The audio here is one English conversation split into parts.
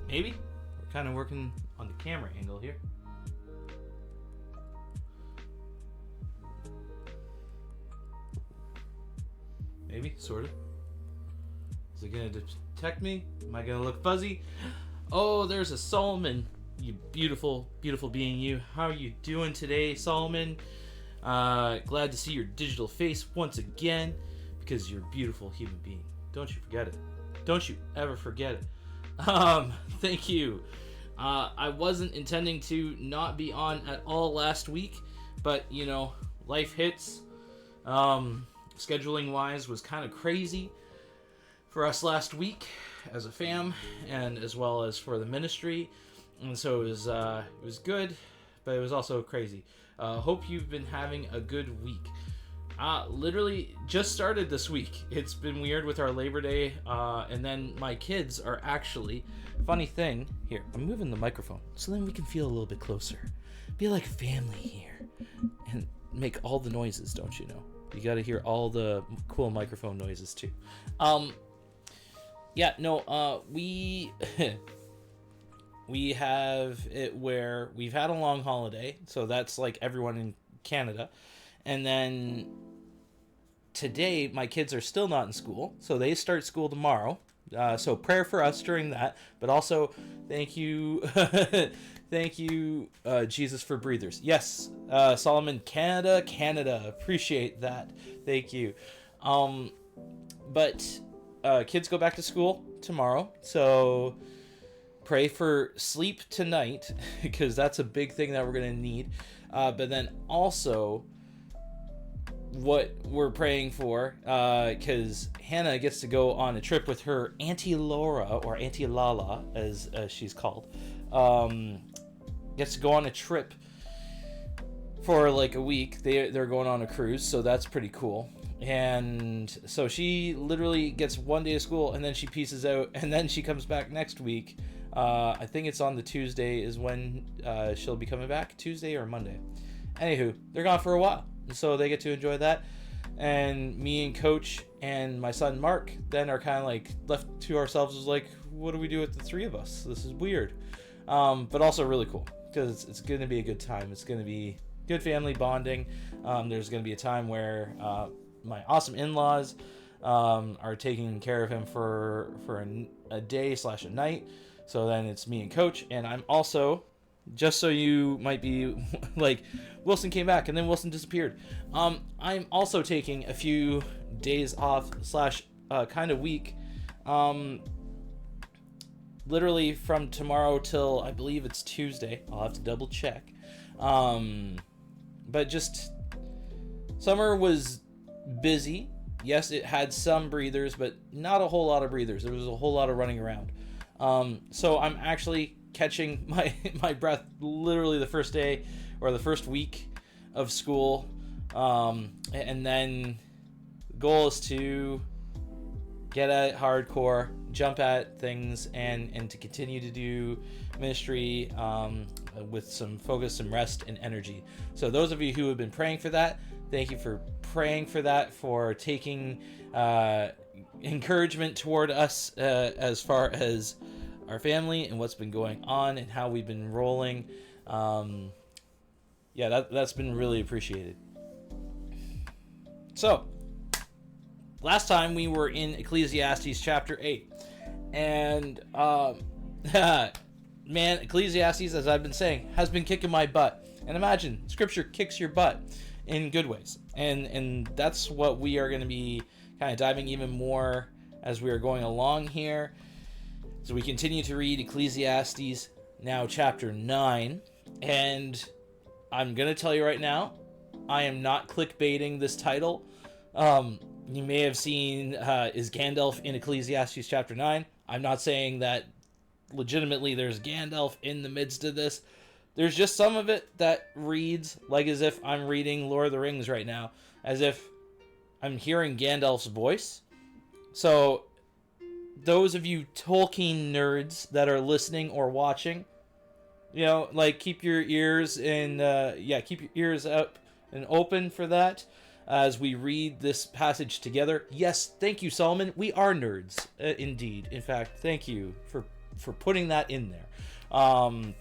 Maybe. We're kind of working on the camera angle here. Maybe, sort of. Is it going to detect me? Am I going to look fuzzy? Oh, there's a Solomon. You beautiful, beautiful being, you. How are you doing today, Solomon? Glad to see your digital face once again, because you're a beautiful human being. Don't you forget it. Don't you ever forget it. Thank you. I wasn't intending to not be on at all last week, but, you know, life hits. Scheduling wise was kind of crazy for us last week as a fam, and as well as for the ministry, and so it was good, but it was also crazy. Hope you've been having a good week. Literally just started this week. It's been weird with our Labor Day, and then my kids are actually, funny thing, here, I'm moving the microphone so then we can feel a little bit closer, be like family here, and make all the noises, don't you know? You got to hear all the cool microphone noises too. We we have it where we've had a long holiday, so that's like everyone in Canada, and then today my kids are still not in school, so they start school tomorrow. So prayer for us during that, but also thank you, thank you, Jesus, for breathers. Yes, Solomon, Canada, appreciate that. Thank you. But kids go back to school tomorrow, so pray for sleep tonight, because that's a big thing that we're going to need. But then also what we're praying for, because Hannah gets to go on a trip with her Auntie Laura, or Auntie Lala, as she's called. Gets to go on a trip for like a week. They're going on a cruise, so that's pretty cool. And so she literally gets one day of school, and then she pieces out, and then she comes back next week. I think it's on the Tuesday is when she'll be coming back, Tuesday or Monday. Anywho, they're gone for a while, so they get to enjoy that. And me and Coach and my son Mark then are kind of like left to ourselves, is like, what do we do with the three of us? This is weird, but also really cool, because it's going to be a good time. It's going to be good family bonding. There's going to be a time where my awesome in-laws are taking care of him for a day / a night. So then it's me and Coach, and I'm also, just so you might be like, Wilson came back and then Wilson disappeared. I'm also taking a few days off / kind of week. Literally from tomorrow till I believe it's Tuesday. I'll have to double check. But just summer was busy. Yes, it had some breathers, but not a whole lot of breathers. There was a whole lot of running around. So I'm actually catching my breath literally the first day or the first week of school. And then the goal is to get at hardcore, jump at things, and to continue to do ministry with some focus, some rest, and energy. So those of you who have been praying for that, thank you for praying for that, for taking encouragement toward us as far as our family and what's been going on and how we've been rolling. That's been really appreciated. So, last time we were in Ecclesiastes chapter 8. And, man, Ecclesiastes, as I've been saying, has been kicking my butt. And imagine, Scripture kicks your butt in good ways. And that's what we are going to be kind of diving even more as we are going along here. So we continue to read Ecclesiastes, now chapter 9. And I'm going to tell you right now, I am not clickbaiting this title. You may have seen, is Gandalf in Ecclesiastes chapter 9? I'm not saying that legitimately there's Gandalf in the midst of this. There's just some of it that reads like as if I'm reading Lord of the Rings right now, as if I'm hearing Gandalf's voice. So those of you Tolkien nerds that are listening or watching, you know, like keep your ears keep your ears up and open for that as we read this passage together. Yes, thank you, Solomon. We are nerds, indeed. In fact, thank you for for putting that in there. And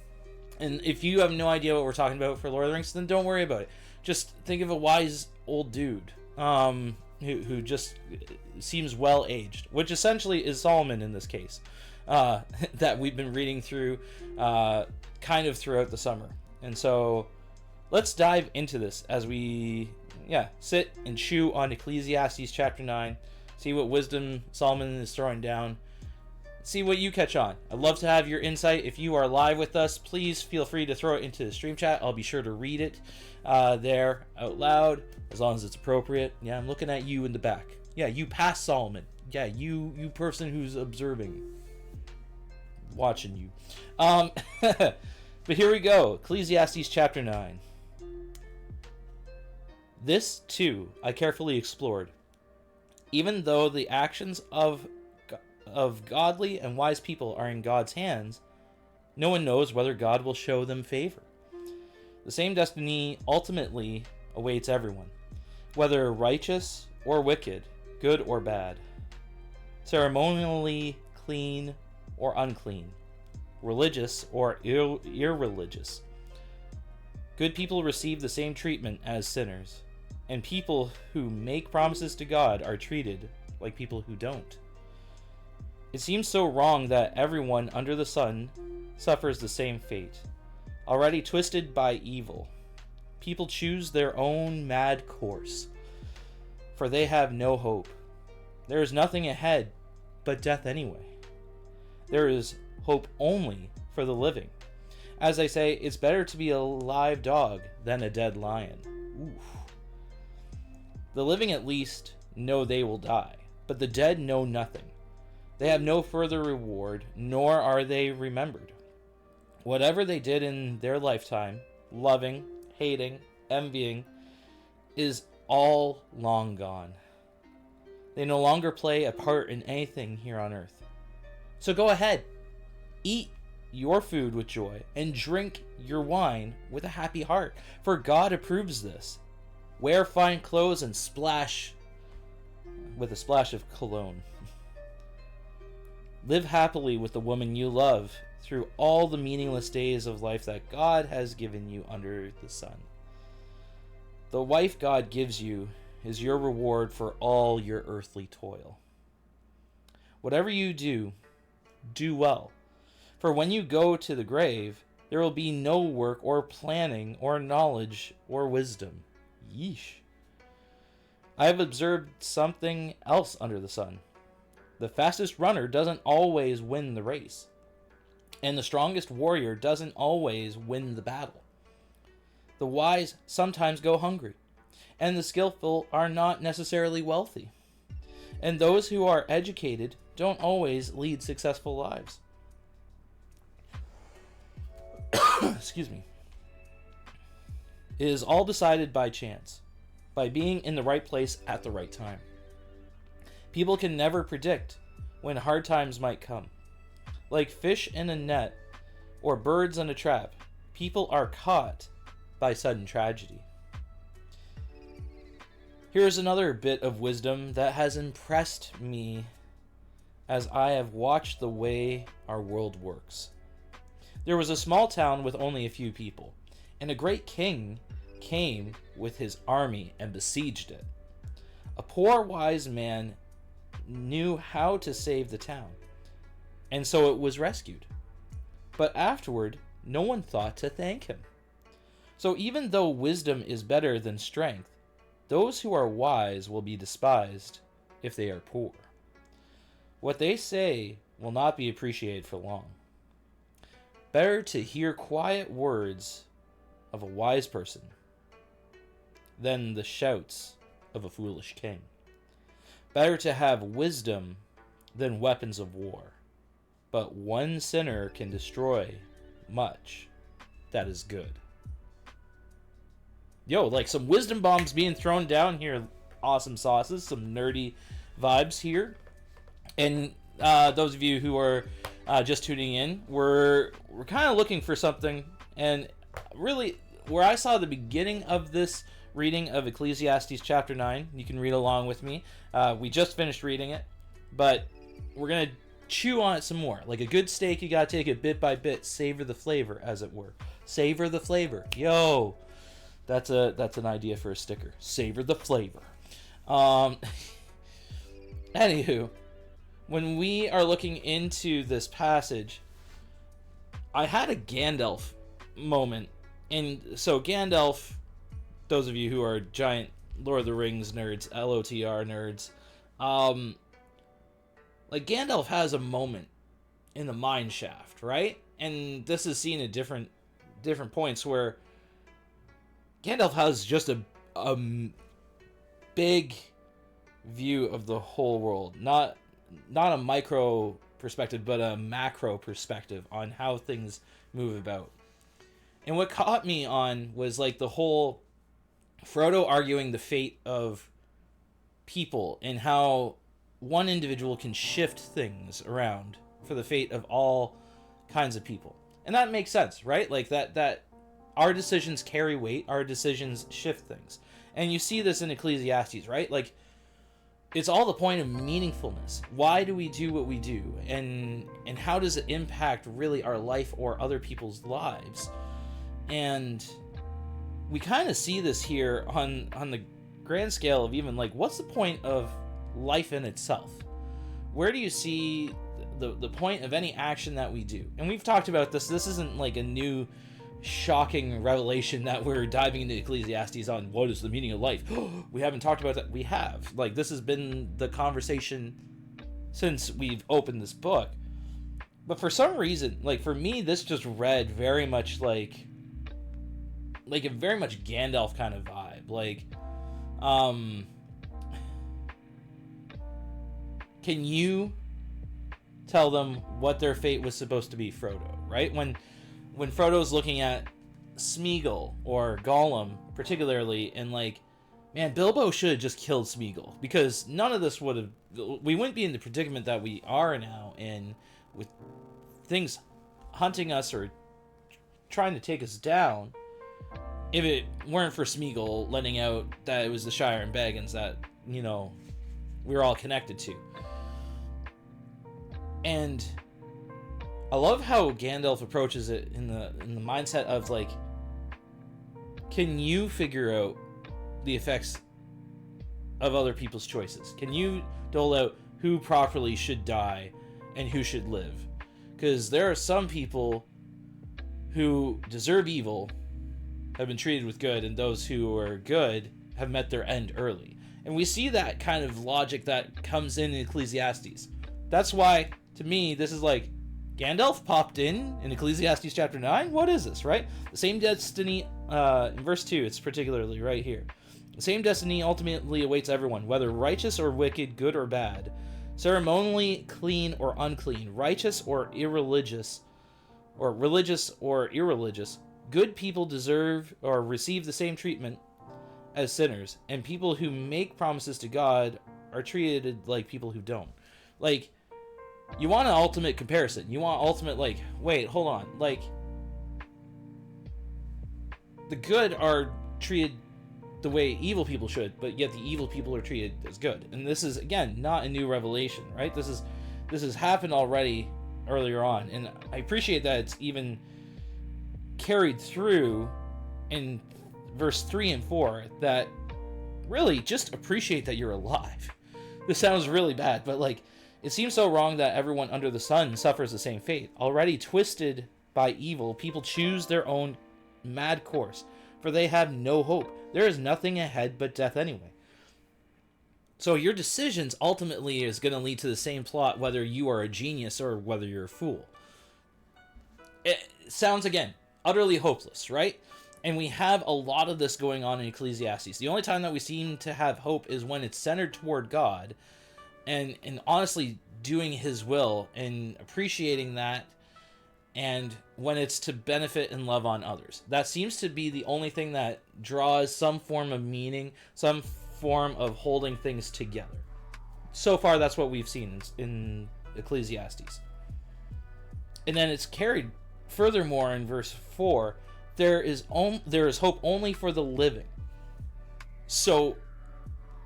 if you have no idea what we're talking about for Lord of the Rings, then don't worry about it. Just think of a wise old dude who just seems well aged, which essentially is Solomon in this case, that we've been reading through kind of throughout the summer. And so let's dive into this as we sit and chew on Ecclesiastes chapter 9, see what wisdom Solomon is throwing down, see what you catch on. I'd love to have your insight. If you are live with us, please feel free to throw it into the stream chat. I'll be sure to read it there out loud, as long as it's appropriate. Yeah, I'm looking at you in the back. Yeah, you past Solomon. Yeah, you person who's observing, watching you. But here we go. Ecclesiastes chapter 9. This, too, I carefully explored. Even though the actions of godly and wise people are in God's hands, no one knows whether God will show them favor. The same destiny ultimately awaits everyone, whether righteous or wicked, good or bad, ceremonially clean or unclean, religious or irreligious. Good people receive the same treatment as sinners, and people who make promises to God are treated like people who don't. It seems so wrong that everyone under the sun suffers the same fate. Already twisted by evil, people choose their own mad course, for they have no hope. There is nothing ahead but death anyway. There is hope only for the living. As I say, it's better to be a live dog than a dead lion. Oof. The living at least know they will die, but the dead know nothing. They have no further reward, nor are they remembered. Whatever they did in their lifetime, loving, hating, envying, is all long gone. They no longer play a part in anything here on earth. So go ahead, eat your food with joy, and drink your wine with a happy heart, for God approves this. Wear fine clothes and splash with a splash of cologne. Live happily with the woman you love through all the meaningless days of life that God has given you under the sun. The wife God gives you is your reward for all your earthly toil. Whatever you do, do well. For when you go to the grave, there will be no work or planning or knowledge or wisdom. Yeesh. I have observed something else under the sun. The fastest runner doesn't always win the race, and the strongest warrior doesn't always win the battle. The wise sometimes go hungry, and the skillful are not necessarily wealthy. And those who are educated don't always lead successful lives. Excuse me. It is all decided by chance, by being in the right place at the right time. People can never predict when hard times might come. Like fish in a net or birds in a trap, people are caught by sudden tragedy. Here's another bit of wisdom that has impressed me as I have watched the way our world works. There was a small town with only a few people, and a great king came with his army and besieged it. A poor wise man knew how to save the town, and so it was rescued. But afterward, no one thought to thank him. So even though wisdom is better than strength, those who are wise will be despised if they are poor. What they say will not be appreciated for long. Better to hear quiet words of a wise person than the shouts of a foolish king. Better to have wisdom than weapons of war. But one sinner can destroy much that is good. Yo, like some wisdom bombs being thrown down here. Awesome sauces, some nerdy vibes here. And those of you who are just tuning in, we're kind of looking for something. And really, where I saw the beginning of this reading of Ecclesiastes chapter 9, you can read along with me. We just finished reading it, but we're going to chew on it some more. Like a good steak, you gotta take it bit by bit, savor the flavor, as it were. Savor the flavor. Yo, that's an idea for a sticker. Savor the flavor. Anywho, when we are looking into this passage, I had a Gandalf moment. And so Gandalf, those of you who are giant Lord of the Rings nerds, LOTR nerds, like Gandalf has a moment in the mine shaft, right? And this is seen at different points where Gandalf has just a big view of the whole world, not a micro perspective, but a macro perspective on how things move about. And what caught me on was like the whole Frodo arguing the fate of people and how one individual can shift things around for the fate of all kinds of people. And that makes sense, right? Like that our decisions carry weight, our decisions shift things. And you see this in Ecclesiastes, right? Like, it's all the point of meaningfulness. Why do we do what we do? And how does it impact really our life or other people's lives? And we kind of see this here on the grand scale of even like, what's the point of life in itself? Where do you see the point of any action that we do? And we've talked about this. This isn't like a new shocking revelation that we're diving into Ecclesiastes on what is the meaning of life. We haven't talked about that. We have. Like, this has been the conversation since we've opened this book. But for some reason, like for me, this just read very much like a very much Gandalf kind of vibe. Like, can you tell them what their fate was supposed to be, Frodo? Right? When Frodo's looking at Smeagol or Gollum, particularly, and like, man, Bilbo should have just killed Smeagol, because none of this would have. We wouldn't be in the predicament that we are now in, with things hunting us or trying to take us down, if it weren't for Smeagol letting out that it was the Shire and Baggins that, you know, we were all connected to. And I love how Gandalf approaches it in the mindset of like, can you figure out the effects of other people's choices? Can you dole out who properly should die and who should live? Because there are some people who deserve evil, have been treated with good, and those who are good have met their end early. And we see that kind of logic that comes in Ecclesiastes. That's why, to me, this is like, Gandalf popped in Ecclesiastes chapter 9? What is this, right? The same destiny, in verse 2, it's particularly right here. The same destiny ultimately awaits everyone, whether righteous or wicked, good or bad, ceremonially clean or unclean, righteous or irreligious, or religious or irreligious. Good people deserve or receive the same treatment as sinners, and people who make promises to God are treated like people who don't. Like, you want an ultimate comparison. You want ultimate, like, wait, hold on. Like, the good are treated the way evil people should, but yet the evil people are treated as good. And this is, again, not a new revelation, right? This has happened already earlier on. And I appreciate that it's even carried through in verse 3 and 4, that really just appreciate that you're alive. This sounds really bad, but like, it seems so wrong that everyone under the sun suffers the same fate. Already twisted by evil, people choose their own mad course, for they have no hope. There is nothing ahead but death anyway. So your decisions ultimately is going to lead to the same plot, whether you are a genius or whether you're a fool. It sounds, again, utterly hopeless, right? And we have a lot of this going on in Ecclesiastes. The only time that we seem to have hope is when it's centered toward God, and honestly doing his will and appreciating that, and when it's to benefit and love on others. That seems to be the only thing that draws some form of meaning, some form of holding things together. So far, that's what we've seen in Ecclesiastes. And then it's carried furthermore in verse 4, there is hope only for the living. So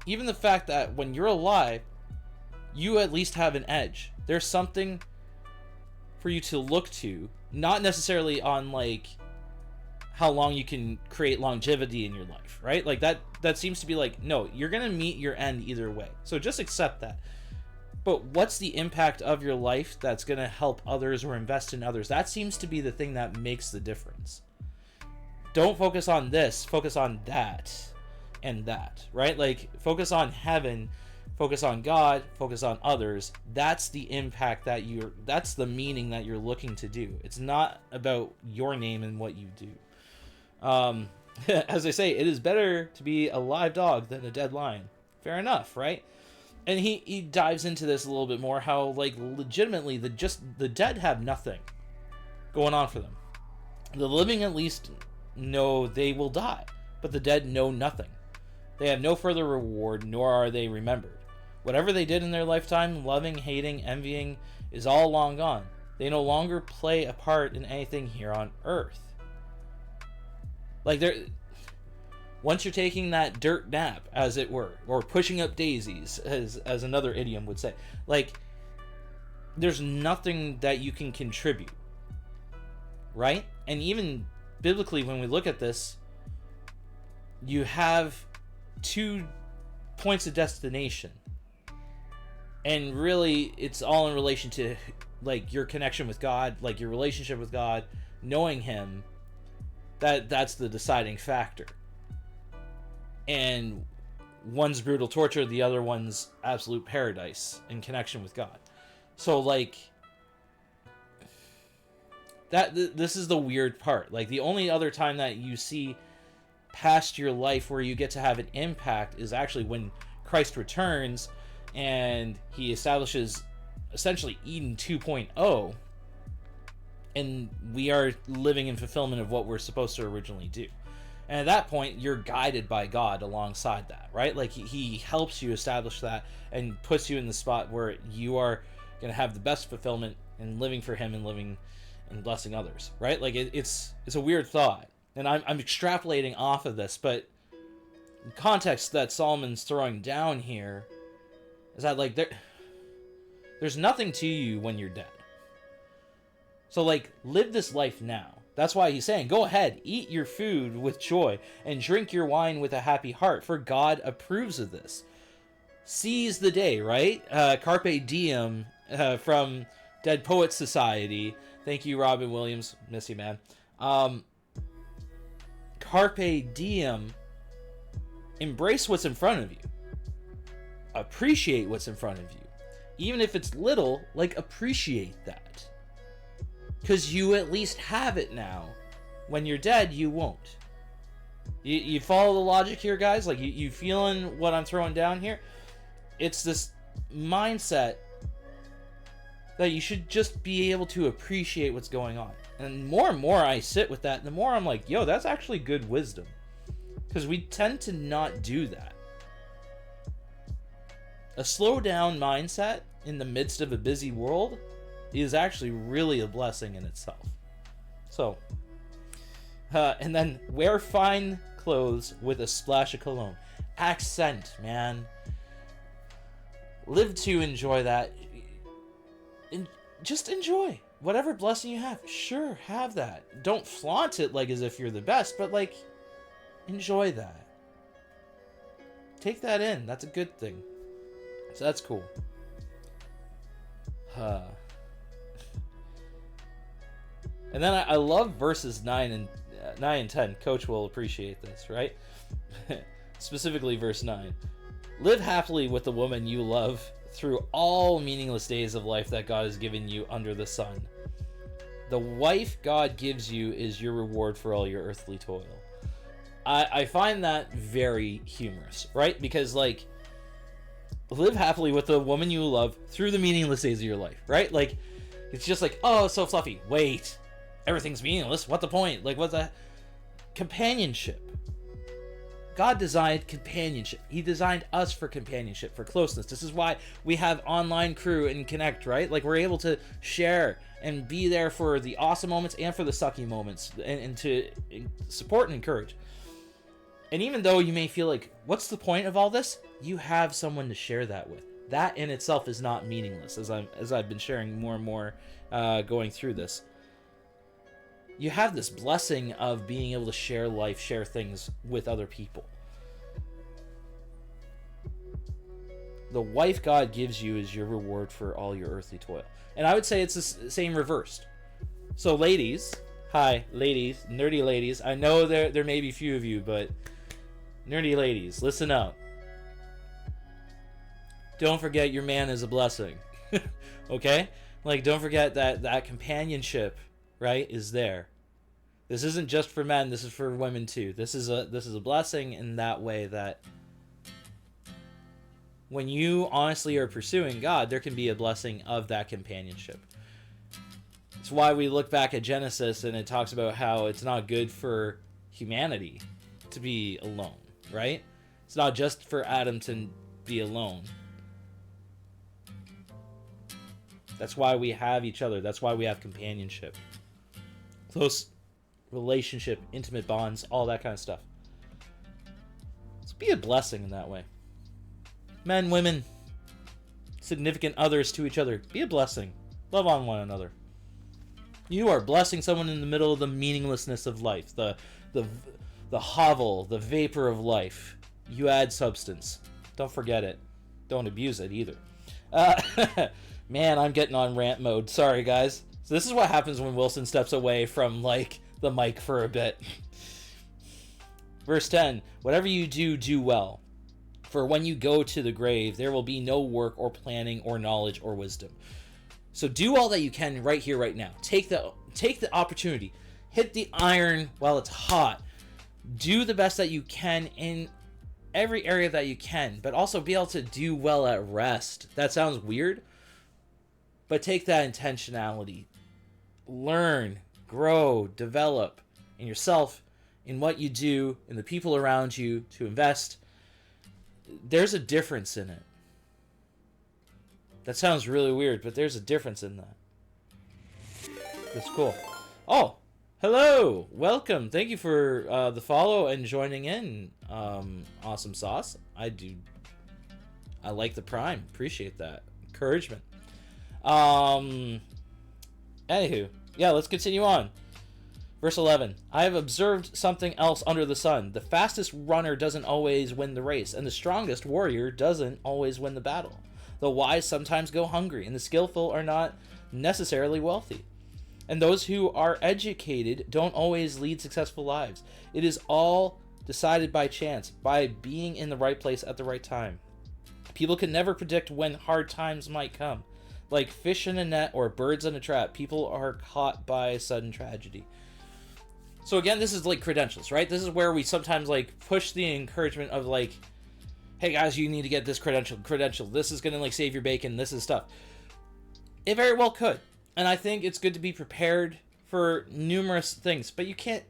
even the fact that when you're alive, you at least have an edge. There's something for you to look to, not necessarily on like how long you can create longevity in your life, right? Like that seems to be like, no, you're gonna meet your end either way, so just accept that. But what's the impact of your life that's gonna help others or invest in others? That seems to be the thing that makes the difference. Don't focus on this, focus on that and that, right? Like, focus on heaven, focus on God, focus on others. That's the impact that's the meaning that you're looking to do. It's not about your name and what you do. As I say, it is better to be a live dog than a dead lion. Fair enough, right? And he dives into this a little bit more, how like legitimately the dead have nothing going on for them. The living at least know they will die, but the dead know nothing. They have no further reward, nor are they remembered. Whatever they did in their lifetime, loving, hating, envying, is all long gone. They no longer play a part in anything here on earth. Like, once you're taking that dirt nap, as it were, or pushing up daisies, as another idiom would say, like, there's nothing that you can contribute, right? And even biblically, when we look at this, you have 2 points of destination, and really it's all in relation to like your connection with God, like your relationship with God, knowing him. That's the deciding factor. And one's brutal torture, the other one's absolute paradise in connection with God. So like this is the weird part. Like, the only other time that you see past your life where you get to have an impact is actually when Christ returns and he establishes essentially Eden 2.0, and we are living in fulfillment of what we're supposed to originally do. And at that point, you're guided by God alongside that, right? Like, he helps you establish that and puts you in the spot where you are going to have the best fulfillment in living for him and living and blessing others, right? Like, it's a weird thought. And I'm extrapolating off of this, but the context that Solomon's throwing down here is that, like, there's nothing to you when you're dead. So, like, live this life now. That's why he's saying, go ahead, eat your food with joy and drink your wine with a happy heart, for God approves of this. Seize the day, right? Carpe diem from Dead Poets Society. Thank you, Robin Williams. Miss you, man. Carpe diem. Embrace what's in front of you. Appreciate what's in front of you. Even if it's little, like, appreciate that. Because you at least have it now. When you're dead, you won't. You follow the logic here, guys? Like, you feeling what I'm throwing down here? It's this mindset that you should just be able to appreciate what's going on. And more I sit with that, the more I'm like, yo, that's actually good wisdom. Because we tend to not do that. A slow down mindset in the midst of a busy world is actually really a blessing in itself. So, and then wear fine clothes with a splash of cologne. Accent, man. Live to enjoy that. Just enjoy whatever blessing you have. Sure, have that. Don't flaunt it like as if you're the best, but like, enjoy that. Take that in. That's a good thing. So that's cool. And then I love verses 9 and 10. Coach will appreciate this, right? Specifically verse 9. Live happily with the woman you love through all meaningless days of life that God has given you under the sun. The wife God gives you is your reward for all your earthly toil. I find that very humorous, right? Because, like, live happily with the woman you love through the meaningless days of your life, right? Like, it's just like, oh, it's so fluffy. Wait, everything's meaningless. What the point? Like, what's that? Companionship. God designed companionship. He designed us for companionship, for closeness. This is why we have online crew and connect, right? Like, we're able to share and be there for the awesome moments and for the sucky moments, and to support and encourage. And even though you may feel like, what's the point of all this? You have someone to share that with. that in itself is not meaningless, as I've been sharing more and more going through this. You have this blessing of being able to share life, share things with other people. The wife God gives you is your reward for all your earthly toil. And I would say it's the same reversed. So ladies, hi, ladies, nerdy ladies. I know there may be few of you, but nerdy ladies, listen up. Don't forget your man is a blessing. Okay? Like, don't forget that companionship, right, is there. This isn't just for men, this is for women too. This is a blessing in that way, that when you honestly are pursuing God, there can be a blessing of that companionship. It's why we look back at Genesis and it talks about how it's not good for humanity to be alone, right? It's not just for Adam to be alone. That's why we have each other. That's why we have companionship. Close relationship, intimate bonds, all that kind of stuff. So be a blessing in that way. Men, women, significant others to each other. Be a blessing. Love on one another. You are blessing someone in the middle of the meaninglessness of life. The hovel, the vapor of life. You add substance. Don't forget it. Don't abuse it either. Man, I'm getting on rant mode. Sorry, guys. So this is what happens when Wilson steps away from, like, the mic for a bit. Verse 10. Whatever you do, do well. For when you go to the grave, there will be no work or planning or knowledge or wisdom. So do all that you can right here, right now. Take the opportunity. Hit the iron while it's hot. Do the best that you can in every area that you can, but also be able to do well at rest. That sounds weird, but take that intentionality. Learn, grow, develop in yourself, in what you do, in the people around you, to invest. There's a difference in it. That sounds really weird, but there's a difference in that. That's cool. Oh, hello! Welcome! Thank you for the follow and joining in. Awesome sauce. I like the prime. Appreciate that. Encouragement. Anywho. Yeah, let's continue on. Verse 11. I have observed something else under the sun. The fastest runner doesn't always win the race, and the strongest warrior doesn't always win the battle. The wise sometimes go hungry, and the skillful are not necessarily wealthy. And those who are educated don't always lead successful lives. It is all decided by chance, by being in the right place at the right time. People can never predict when hard times might come. Like fish in a net or birds in a trap, people are caught by sudden tragedy. So again, this is like credentials, right? This is where we sometimes like push the encouragement of like, hey guys, you need to get this credential. This is going to like save your bacon. This is stuff. It very well could. And I think it's good to be prepared for numerous things, but you can't,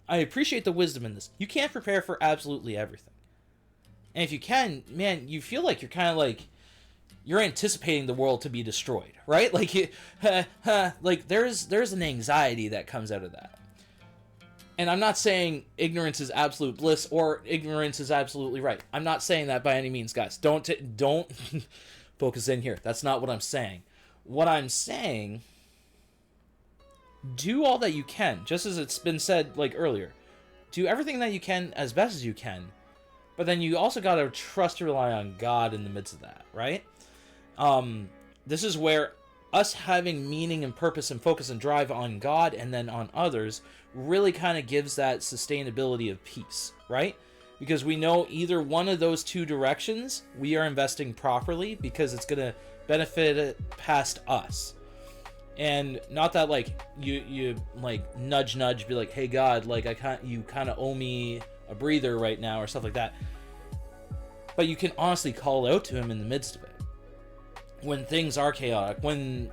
I appreciate the wisdom in this. You can't prepare for absolutely everything. And if you can, man, you feel like you're kind of like, you're anticipating the world to be destroyed, right? Like, like there's an anxiety that comes out of that. And I'm not saying ignorance is absolute bliss or ignorance is absolutely right. I'm not saying that by any means, guys. Don't focus in here. That's not what I'm saying. What I'm saying, do all that you can, just as it's been said like earlier. Do everything that you can as best as you can, but then you also got to trust and rely on God in the midst of that, right? This is where us having meaning and purpose and focus and drive on God and then on others really kind of gives that sustainability of peace, right? Because we know either one of those two directions we are investing properly because it's going to benefit it past us. And not that like you like nudge be like, hey God, like you kind of owe me a breather right now or stuff like that. But you can honestly call out to him in the midst of it. When things are chaotic, when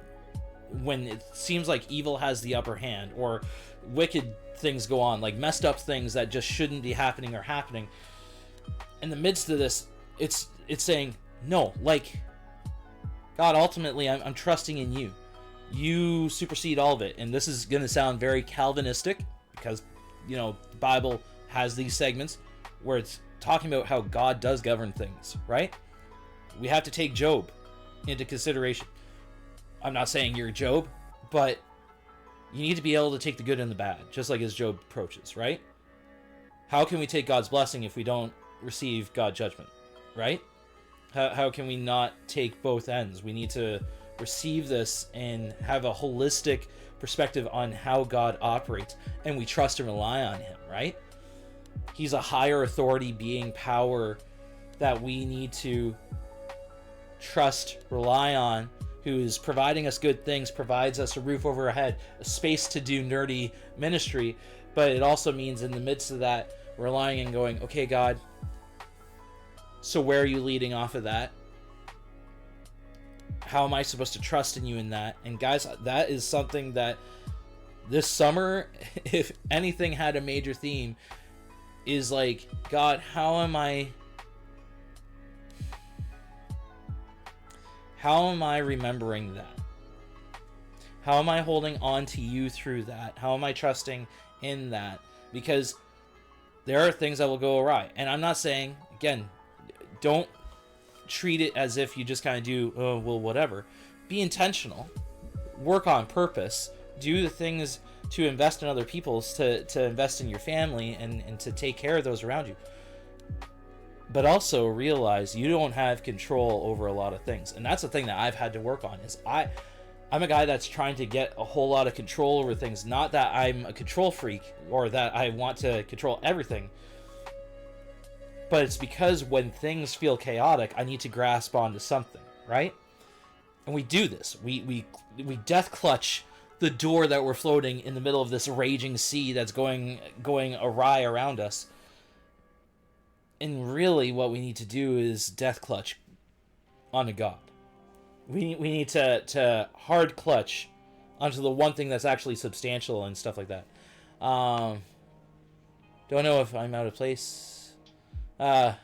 it seems like evil has the upper hand or wicked things go on, like messed up things that just shouldn't be happening are happening. In the midst of this, it's saying, no, like, God, ultimately, I'm trusting in you. You supersede all of it. And this is going to sound very Calvinistic because, you know, the Bible has these segments where it's talking about how God does govern things, right? We have to take Job into consideration. I'm not saying you're Job, but you need to be able to take the good and the bad, just like as Job approaches, right? How can we take God's blessing if we don't receive God's judgment, right? How can we not take both ends? We need to receive this and have a holistic perspective on how God operates, and we trust and rely on him, right? He's a higher authority, being, power that we need to trust, rely on, who is providing us good things, provides us a roof over our head, a space to do nerdy ministry, but it also means in the midst of that, relying and going, okay, God, so where are you leading off of that? How am I supposed to trust in you in that? And guys, that is something that this summer, if anything had a major theme, is like, God, how am I remembering that? How am I holding on to you through that? How am I trusting in that? Because there are things that will go awry. And I'm not saying, again, don't treat it as if you just kind of do, oh, well, whatever. Be intentional. Work on purpose. Do the things to invest in other people's, to invest in your family and to take care of those around you. But also realize you don't have control over a lot of things. And that's the thing that I've had to work on is I'm a guy that's trying to get a whole lot of control over things. Not that I'm a control freak or that I want to control everything. But it's because when things feel chaotic, I need to grasp onto something, right? And we do this. We death clutch the door that we're floating in the middle of this raging sea that's going awry around us. And really what we need to do is death clutch onto God. We need to hard clutch onto the one thing that's actually substantial and stuff like that. Don't know if I'm out of place. Oh,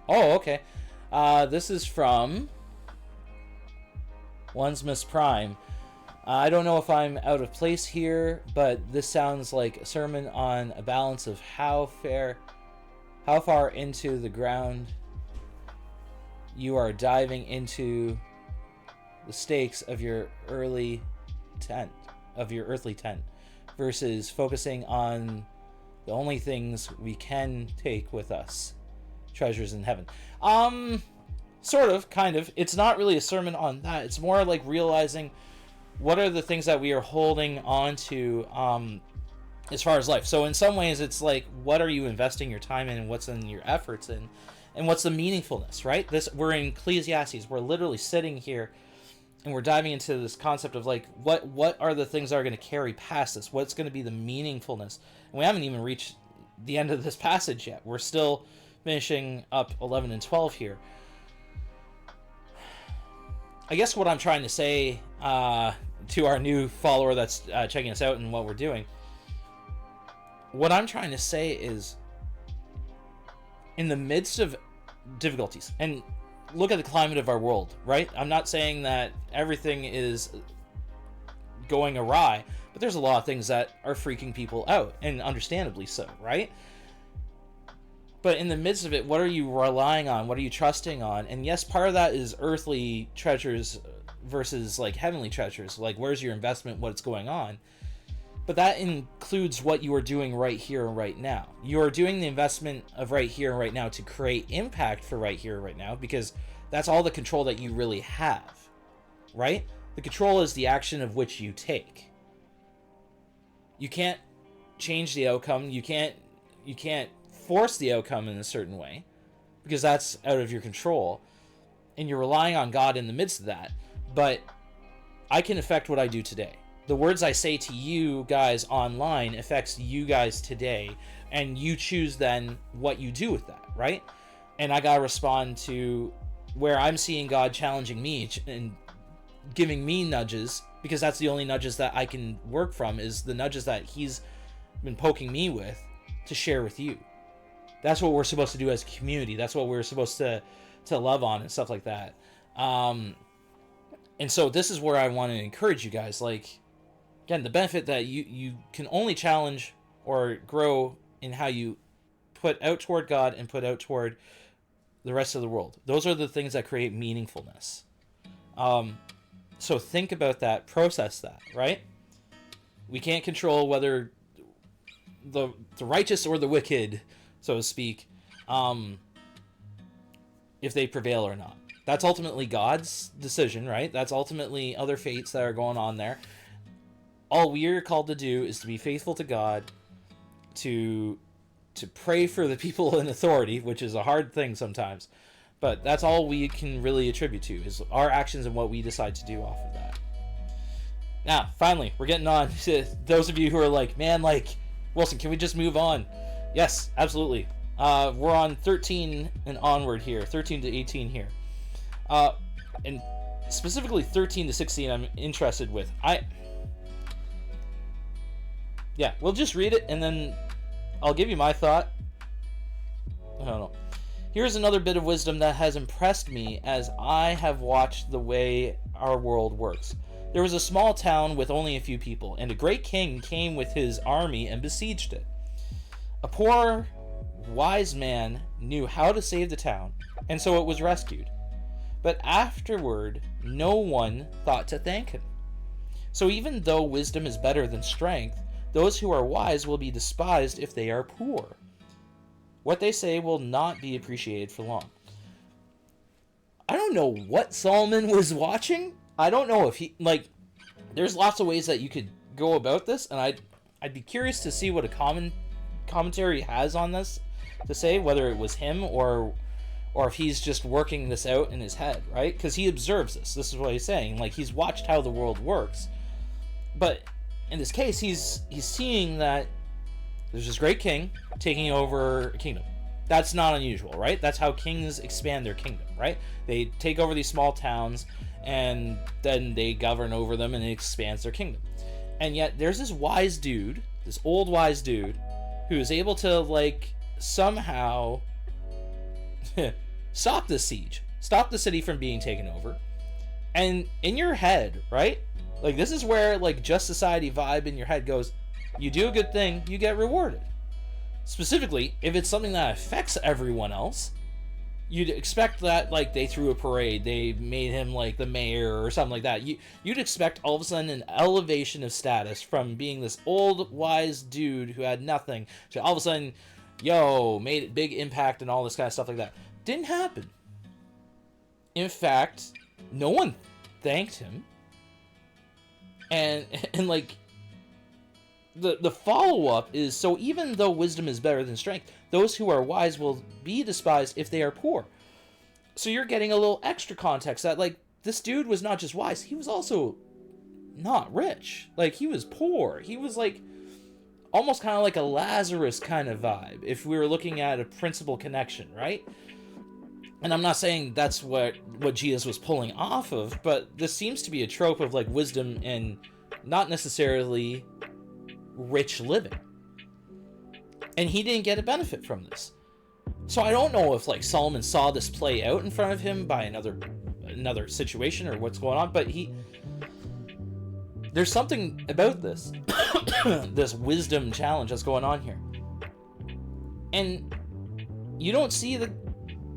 okay. This is from One's Miss Prime. I don't know if I'm out of place here, but this sounds like a sermon on a balance of how far into the ground you are diving into the stakes of your earthly tent, versus focusing on the only things we can take with us, treasures in heaven. Sort of, kind of. It's not really a sermon on that. It's more like realizing what are the things that we are holding on to as far as life. So in some ways, it's like, what are you investing your time in and what's in your efforts in? And what's the meaningfulness, right? We're in Ecclesiastes. We're literally sitting here and we're diving into this concept of like, what are the things that are going to carry past this? What's going to be the meaningfulness? And we haven't even reached the end of this passage yet. We're still finishing up 11 and 12 here. I guess what I'm trying to say to our new follower that's checking us out and what we're doing, what I'm trying to say is, in the midst of difficulties, and look at the climate of our world, right? I'm not saying that everything is going awry, but there's a lot of things that are freaking people out, and understandably so, right? But in the midst of it, what are you relying on? What are you trusting on? And yes, part of that is earthly treasures versus like heavenly treasures. Like, where's your investment? What's going on? But that includes what you are doing right here and right now. You are doing the investment of right here and right now to create impact for right here and right now, because that's all the control that you really have, right? The control is the action of which you take. You can't change the outcome. You can't force the outcome in a certain way, because that's out of your control, and you're relying on God in the midst of that. But I can affect what I do today. The words I say to you guys online affects you guys today, and you choose then what you do with that, right? And I gotta respond to where I'm seeing God challenging me and giving me nudges, because that's the only nudges that I can work from, is the nudges that he's been poking me with to share with you. That's what we're supposed to do as a community. That's what we're supposed to love on and stuff like that. And so this is where I want to encourage you guys. Like, again, the benefit that you can only challenge or grow in how you put out toward God and put out toward the rest of the world. Those are the things that create meaningfulness. So think about that, process that, right? We can't control whether the righteous or the wicked, so to speak, if they prevail or not. That's ultimately God's decision, right? That's ultimately other fates that are going on there. All we are called to do is to be faithful to God, to pray for the people in authority, which is a hard thing sometimes. But that's all we can really attribute to, is our actions and what we decide to do off of that. Now, finally, we're getting on to those of you who are like, man, like, Wilson, can we just move on? Yes, absolutely. We're on 13 and onward here, 13 to 18 here. And specifically 13 to 16 I'm interested with. Yeah, we'll just read it and then I'll give you my thought. I don't know. Here's another bit of wisdom that has impressed me as I have watched the way our world works. There was a small town with only a few people, and a great king came with his army and besieged it. A poor, wise man knew how to save the town, and so it was rescued. But afterward, no one thought to thank him. So even though wisdom is better than strength, those who are wise will be despised if they are poor. What they say will not be appreciated for long. I don't know what Solomon was watching. I don't know if he, like, there's lots of ways that you could go about this, and I'd be curious to see what a commentary has on this to say, whether it was him or if he's just working this out in his head, right? Because he observes this. This is what he's saying. Like, he's watched how the world works. But in this case, he's seeing that there's this great king taking over a kingdom. That's not unusual, right? That's how kings expand their kingdom, right? They take over these small towns, and then they govern over them, and it expands their kingdom. And yet, there's this wise dude, this old wise dude, who is able to, like, somehow stop the siege, stop the city from being taken over. And in your head, right? Like, this is where, like, Just Society vibe in your head goes, you do a good thing, you get rewarded. Specifically, if it's something that affects everyone else, you'd expect that, like, they threw a parade, they made him, like, the mayor or something like that. You'd expect all of a sudden an elevation of status from being this old, wise dude who had nothing to all of a sudden, yo, made a big impact and all this kind of stuff like that. Didn't happen. In fact, no one thanked him. And like, the follow-up is, so even though wisdom is better than strength, those who are wise will be despised if they are poor. So you're getting a little extra context that, like, this dude was not just wise, he was also not rich. Like, he was poor. He was, like, almost kind of like a Lazarus kind of vibe, if we were looking at a principal connection, right? And I'm not saying that's what Jesus was pulling off of, but this seems to be a trope of, like, wisdom and not necessarily rich living. And he didn't get a benefit from this. So I don't know if, like, Solomon saw this play out in front of him by another situation or what's going on, but there's something about this this wisdom challenge that's going on here. And you don't see the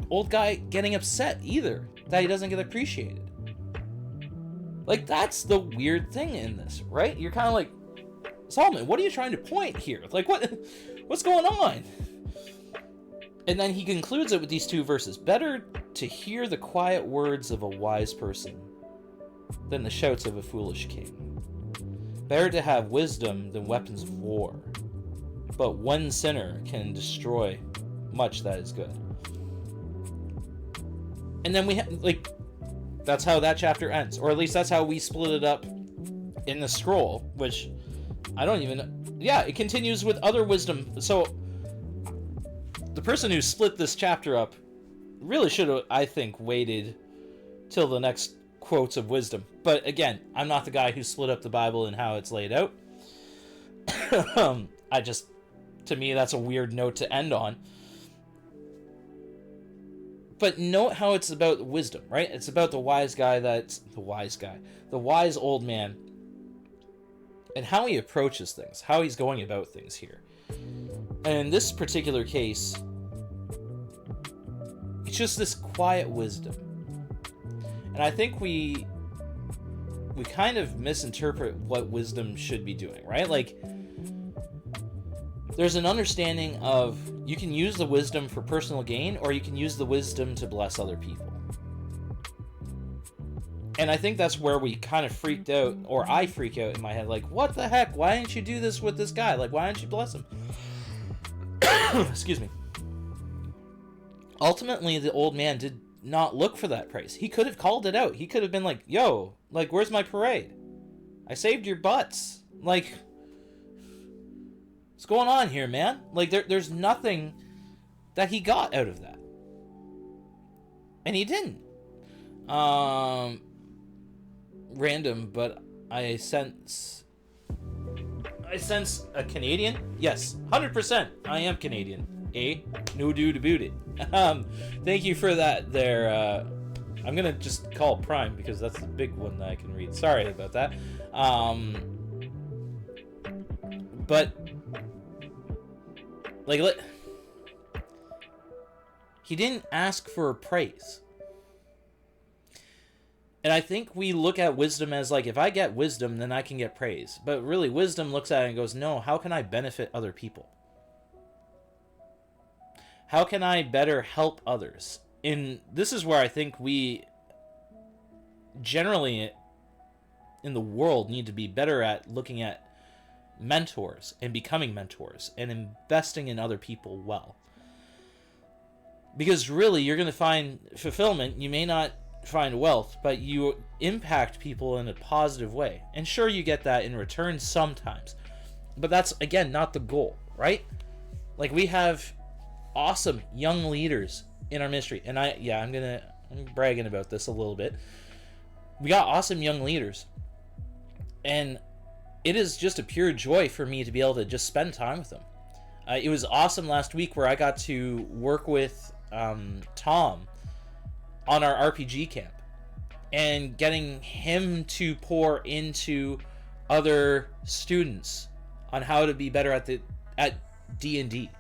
old guy getting upset either that he doesn't get appreciated. Like, that's the weird thing in this, right? You're kind of like, Solomon, what are you trying to point here? Like, what's going on? And then he concludes it with these two verses. Better to hear the quiet words of a wise person than the shouts of a foolish king. Better to have wisdom than weapons of war. But one sinner can destroy much that is good. And then we have, like, that's how that chapter ends. Or at least that's how we split it up in the scroll, which I don't even... Yeah, it continues with other wisdom. So, the person who split this chapter up really should have, I think, waited till the next quotes of wisdom. But again, I'm not the guy who split up the Bible and how it's laid out. To me, that's a weird note to end on. But note how it's about wisdom, right? It's about the wise guy the wise old man, and how he approaches things, how he's going about things here. And in this particular case, it's just this quiet wisdom. And I think we kind of misinterpret what wisdom should be doing, right? Like, there's an understanding of you can use the wisdom for personal gain, or you can use the wisdom to bless other people. And I think that's where we kind of freaked out, or I freak out in my head, like, what the heck? Why didn't you do this with this guy? Like, why didn't you bless him? Excuse me. Ultimately, the old man did not look for that praise. He could have called it out. He could have been like, yo, like, where's my parade? I saved your butts. Like, what's going on here, man? Like, there's nothing that he got out of that. And he didn't. Random, but I sense a Canadian. Yes, 100%. I am Canadian. No do to boot it. Thank you for that there. I'm gonna just call Prime because that's the big one that I can read. Sorry about that. But like, he didn't ask for praise. And I think we look at wisdom as like, if I get wisdom, then I can get praise. But really, wisdom looks at it and goes, no, how can I benefit other people? How can I better help others? And this is where I think we generally in the world need to be better at looking at mentors and becoming mentors and investing in other people well. Because really, you're going to find fulfillment. You may not find wealth, but you impact people in a positive way. And sure, you get that in return sometimes. But that's, again, not the goal, right? Like, we have awesome young leaders in our ministry. And I'm bragging about this a little bit. We got awesome young leaders. And it is just a pure joy for me to be able to just spend time with them. It was awesome last week where I got to work with Tom on our RPG camp and getting him to pour into other students on how to be better at D&D,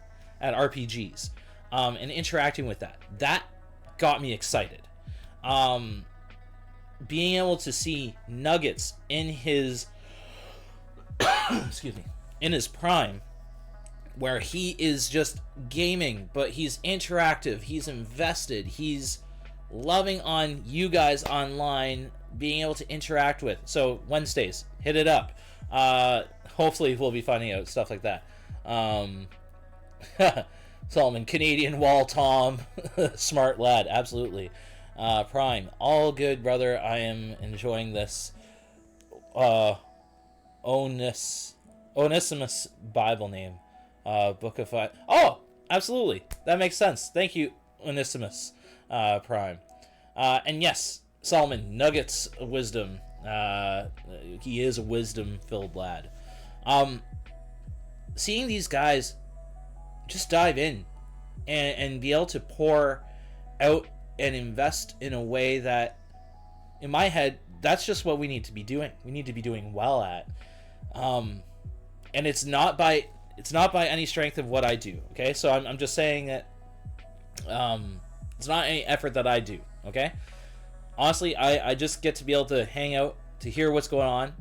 at RPGs, and interacting with that. That got me excited. Being able to see nuggets in his excuse me, in his prime, where he is just gaming, but he's interactive, he's invested, he's loving on you guys online, being able to interact with. So Wednesdays, hit it up. Hopefully we'll be finding out stuff like that. Solomon, Canadian Wall Tom, smart lad, absolutely. Prime, all good, brother. I am enjoying this Onesimus Bible name. Book of Five. Oh, absolutely. That makes sense. Thank you, Onesimus Prime. And yes, Solomon, nuggets of wisdom. He is a wisdom-filled lad. Seeing these guys just dive in and be able to pour out and invest in a way that, in my head, that's just what we need to be doing. We need to be doing well at. And it's not by any strength of what I do. Okay, so I'm just saying that it's not any effort that I do. Okay, honestly, I just get to be able to hang out, to hear what's going on,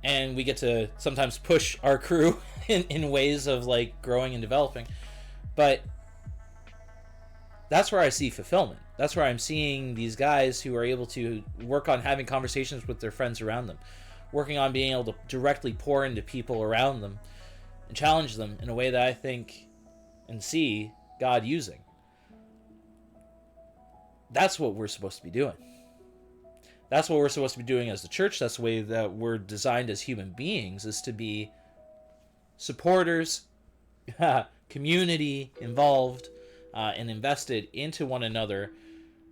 and we get to sometimes push our crew in ways of like growing and developing. But that's where I see fulfillment. That's where I'm seeing these guys who are able to work on having conversations with their friends around them, working on being able to directly pour into people around them and challenge them in a way that I think and see God using. That's what we're supposed to be doing. That's what we're supposed to be doing as the church. That's the way that we're designed as human beings, is to be supporters, community involved, and invested into one another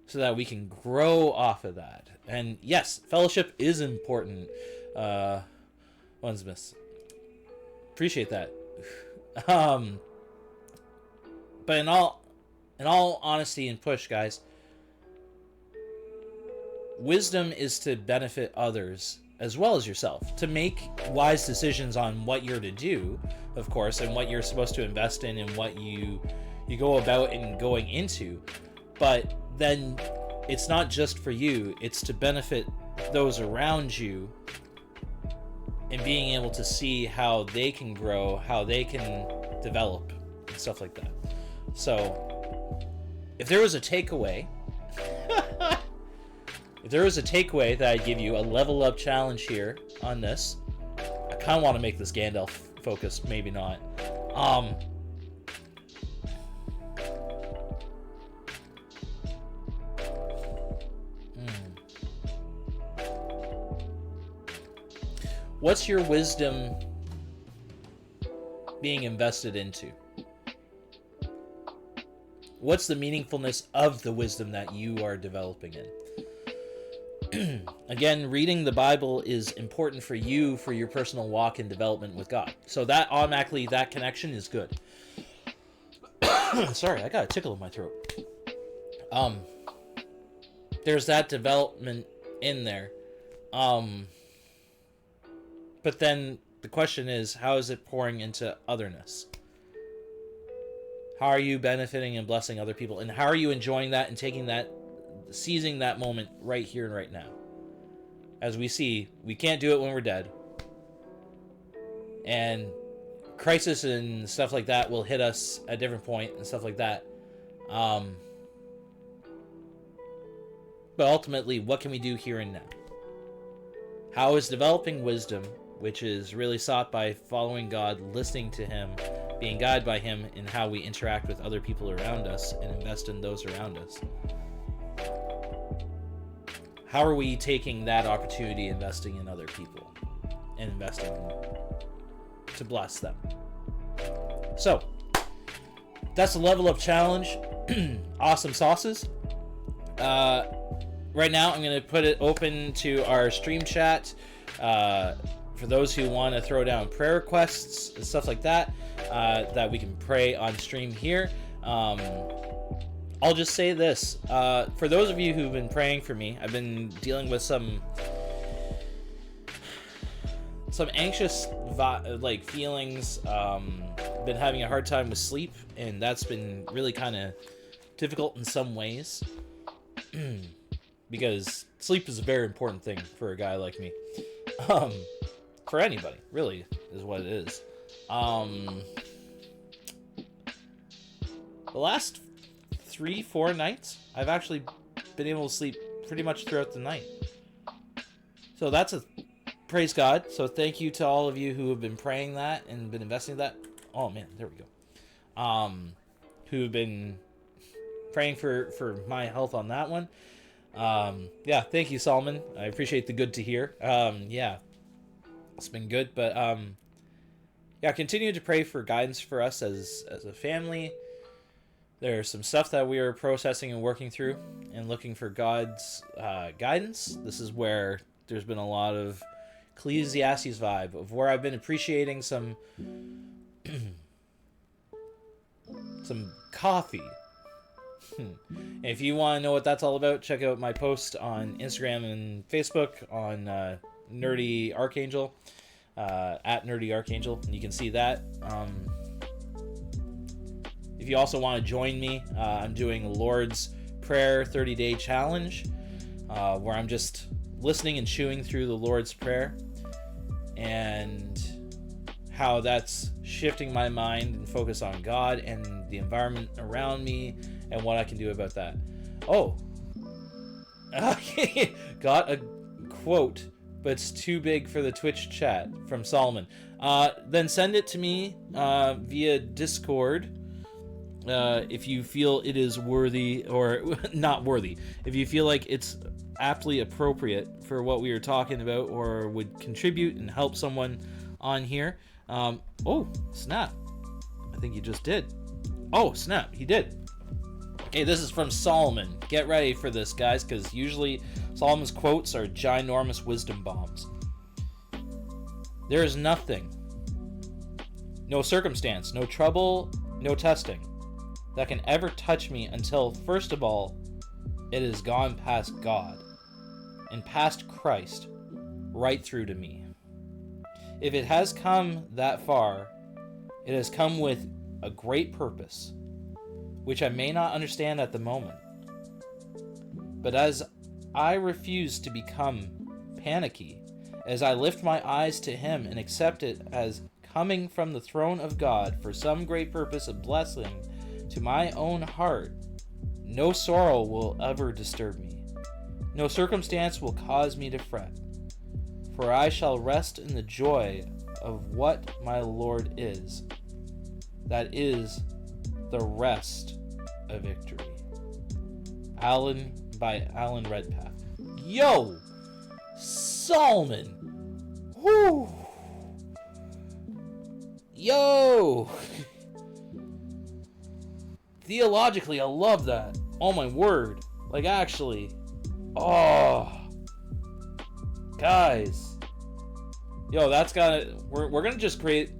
so that we can grow off of that. And yes, fellowship is important. Onesmith. Appreciate that. But in all honesty and push, guys, wisdom is to benefit others as well as yourself, to make wise decisions on what you're to do, of course, and what you're supposed to invest in and what you go about and going into. But then it's not just for you, it's to benefit those around you, and being able to see how they can grow, how they can develop, and stuff like that. So, if there was a takeaway, that I'd give you, a level up challenge here on this, I kind of want to make this Gandalf focused, maybe not. What's your wisdom being invested into? What's the meaningfulness of the wisdom that you are developing in? Again, reading the Bible is important for you, for your personal walk and development with God. So that automatically, that connection is good. Sorry, I got a tickle in my throat. There's that development in there. But then the question is, how is it pouring into otherness? How are you benefiting and blessing other people? And how are you enjoying that and taking that, seizing that moment right here and right now? As we see, we can't do it when we're dead. And crisis and stuff like that will hit us at a different point and stuff like that. But ultimately, what can we do here and now? How is developing wisdom, which is really sought by following God, listening to Him, being guided by Him in how we interact with other people around us and invest in those around us? How are we taking that opportunity, investing in other people and investing to bless them? So, that's a level up challenge. Awesome sauces. Right now, I'm going to put it open to our stream chat. For those who want to throw down prayer requests and stuff like that, that we can pray on stream here. I'll just say this. For those of you who've been praying for me, I've been dealing with some anxious feelings. Been having a hard time with sleep, and that's been really kind of difficult in some ways. Because sleep is a very important thing for a guy like me. For anybody, really, is what it is. The last 3-4 nights, I've actually been able to sleep pretty much throughout the night. So that's a praise God. So thank you to all of you who have been praying that and been investing in that. Oh man, there we go. Who've been praying for my health on that one. Yeah, thank you, Solomon. I appreciate the good to hear. Yeah, it's been good, but yeah, continue to pray for guidance for us as a family. There's some stuff that we are processing and working through and looking for God's guidance. This is where there's been a lot of Ecclesiastes vibe of where I've been appreciating some some coffee. If you want to know what that's all about, check out my post on Instagram and Facebook on Nerdy Archangel, at Nerdy Archangel, and you can see that. If you also want to join me, I'm doing a Lord's Prayer 30-day challenge, where I'm just listening and chewing through the Lord's Prayer and how that's shifting my mind and focus on God and the environment around me and what I can do about that. Oh, got a quote, but it's too big for the Twitch chat from Solomon. Then send it to me via Discord if you feel it is worthy or not worthy. If you feel like it's aptly appropriate for what we are talking about or would contribute and help someone on here. Oh, snap. I think he just did. Oh, snap. He did. Okay, this is from Solomon. Get ready for this, guys, because usually Solomon's quotes are ginormous wisdom bombs. There is nothing, no circumstance, no trouble, no testing that can ever touch me until, first of all, it has gone past God and past Christ right through to me. If it has come that far, it has come with a great purpose, which I may not understand at the moment. But as I refuse to become panicky, as I lift my eyes to Him and accept it as coming from the throne of God for some great purpose of blessing to my own heart, no sorrow will ever disturb me. No circumstance will cause me to fret. For I shall rest in the joy of what my Lord is. That is the rest of victory. By Alan Redpath. Yo! Solomon! Whoo! Yo! Theologically, I love that. Oh my word. Like, actually. Oh. Guys. Yo, that's gotta... We're gonna just create...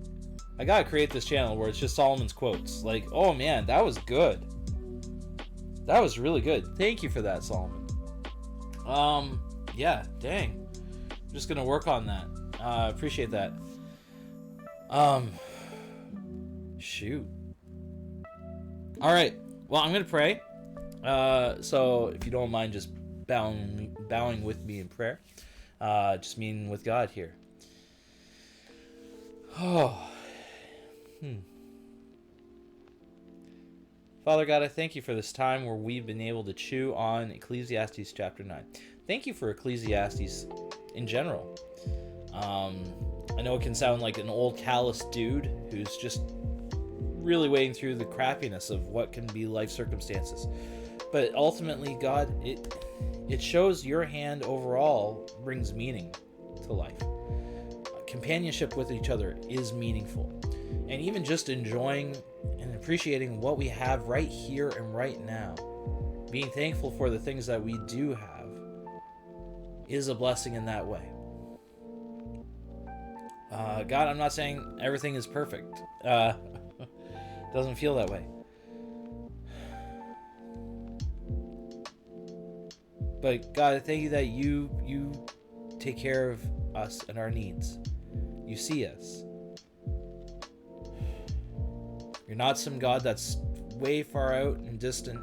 I gotta create this channel where it's just Solomon's quotes. Like, oh man, that was good. That was really good. Thank you for that, Solomon. Yeah, dang. I'm just gonna work on that. Appreciate that. Shoot. Alright. Well, I'm gonna pray. So if you don't mind just bowing with me in prayer. Just meeting with God here. Oh. Father God, I thank you for this time where we've been able to chew on Ecclesiastes chapter 9. Thank you for Ecclesiastes in general. I know it can sound like an old callous dude who's just really wading through the crappiness of what can be life circumstances. But ultimately, God, it shows your hand overall brings meaning to life. Companionship with each other is meaningful. And even just enjoying and appreciating what we have right here and right now, being thankful for the things that we do have, is a blessing in that way. God, I'm not saying everything is perfect. Doesn't feel that way. But God, I thank you that you take care of us and our needs. You see us. You're not some God that's way far out and distant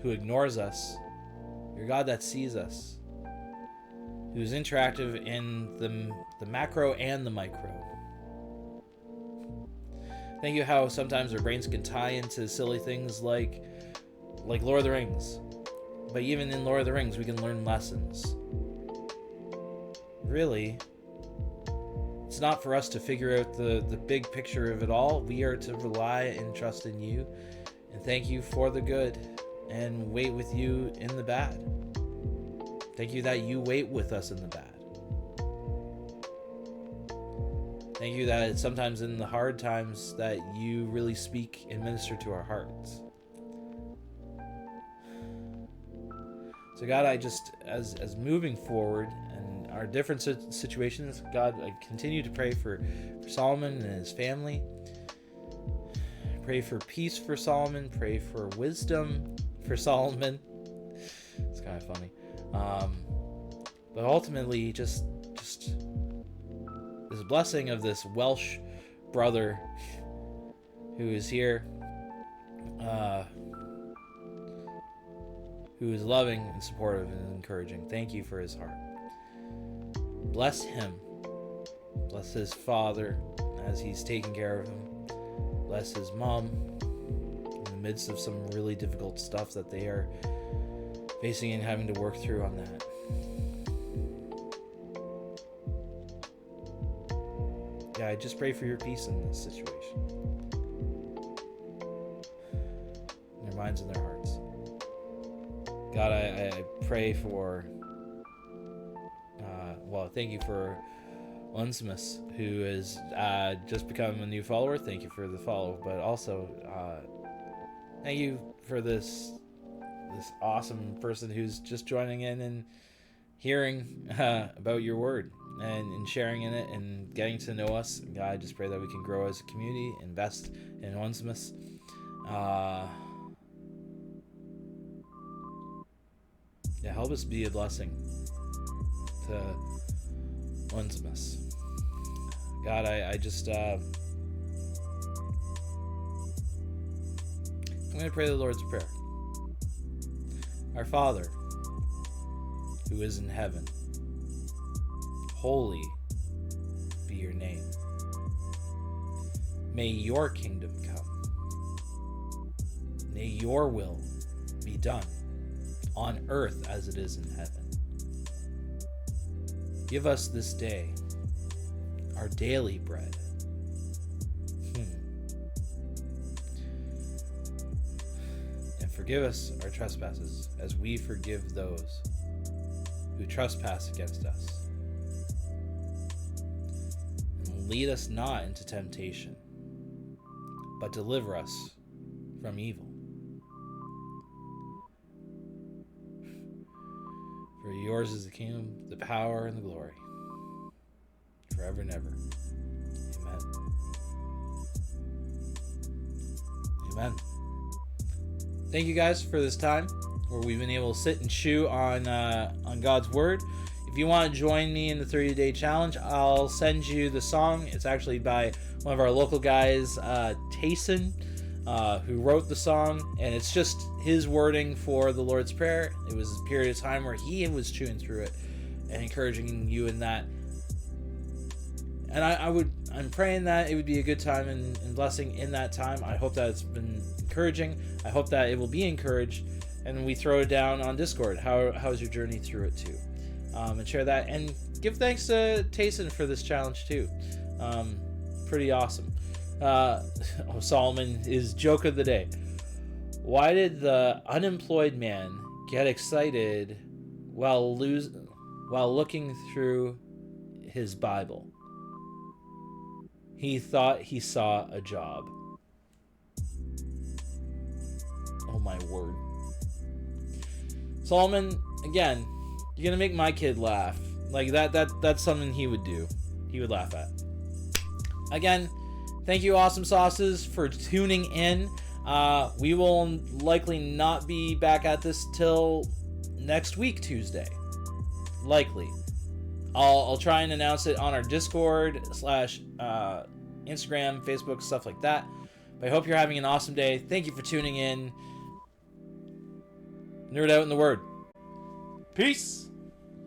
who ignores us. You're a God that sees us, who's interactive in the macro and the micro. Thank you how sometimes our brains can tie into silly things like Lord of the Rings. But even in Lord of the Rings, we can learn lessons. Really, it's not for us to figure out the big picture of it all. We are to rely and trust in you and thank you for the good and wait with you in the bad. Thank you that you wait with us in the bad. Thank you that it's sometimes in the hard times that you really speak and minister to our hearts. So God, I just, as moving forward and our different situations, God, I continue to pray for Solomon and his family. Pray for peace for Solomon. Pray for wisdom for Solomon. It's kind of funny. But ultimately, just this blessing of this Welsh brother who is here, who is loving and supportive and encouraging. Thank you for his heart. Bless him. Bless his father as he's taking care of him. Bless his mom in the midst of some really difficult stuff that they are facing and having to work through on that. Yeah, I just pray for your peace in this situation. In their minds and their hearts. God, I pray for, thank you for Onesimus, who has just become a new follower. Thank you for the follow, but also thank you for this awesome person who's just joining in and hearing about your word and sharing in it and getting to know us. God, I just pray that we can grow as a community, invest in Onesimus. Yeah, help us be a blessing to Onesimus. God, I just I'm going to pray the Lord's Prayer. Our Father, who is in heaven, holy be your name. May your kingdom come. May your will be done on earth as it is in heaven. Give us this day our daily bread. And forgive us our trespasses as we forgive those who trespass against us. And lead us not into temptation, but deliver us from evil. For yours is the kingdom, the power, and the glory, forever and ever. Amen. Amen. Thank you guys for this time where we've been able to sit and chew on God's Word. If you want to join me in the 30-day challenge, I'll send you the song. It's actually by one of our local guys, Tayson, who wrote the song, and it's just his wording for the Lord's Prayer. It was a period of time where he was chewing through it and encouraging you in that. And I'm praying that it would be a good time and blessing in that time. I hope that it's been encouraging. I hope that it will be encouraged, and we throw it down on Discord. How's your journey through it too? And share that, and give thanks to Tayson for this challenge too. Pretty awesome. Solomon is joke of the day. Why did the unemployed man get excited while looking through his Bible? He thought he saw a job. Oh my word. Solomon, again, you're gonna make my kid laugh. Like that's something he would do. He would laugh at. Again, thank you, Awesome Sauces, for tuning in. We will likely not be back at this till next week, Tuesday. Likely. I'll try and announce it on our Discord / Instagram, Facebook, stuff like that. But I hope you're having an awesome day. Thank you for tuning in. Nerd out in the Word. Peace.